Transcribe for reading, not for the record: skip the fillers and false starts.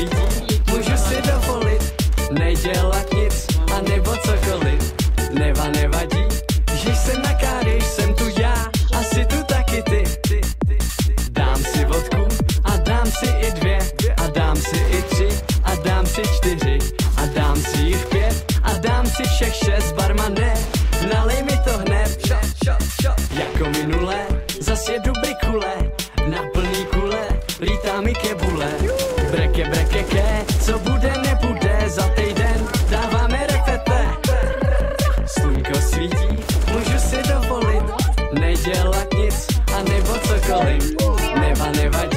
svítí, můžu si dovolit nedělat nic, a nebo cokoliv. Nevadí, že jsem na káry, jsem tu já, asi tu taky ty. Dám si vodku a dám si i 2, a dám si i 3, a dám si 4, a dám si jich 5, a dám si všech 6, barmane, nalej mi to hned. Jako minule, zas jedu brikule, na plný kule, lítá mi kebule. Breke, co bude, nebude, za týden dáváme repete. Slunko svítí, můžu si dovolit nedělat nic, a nebo cokoliv. Nevadí,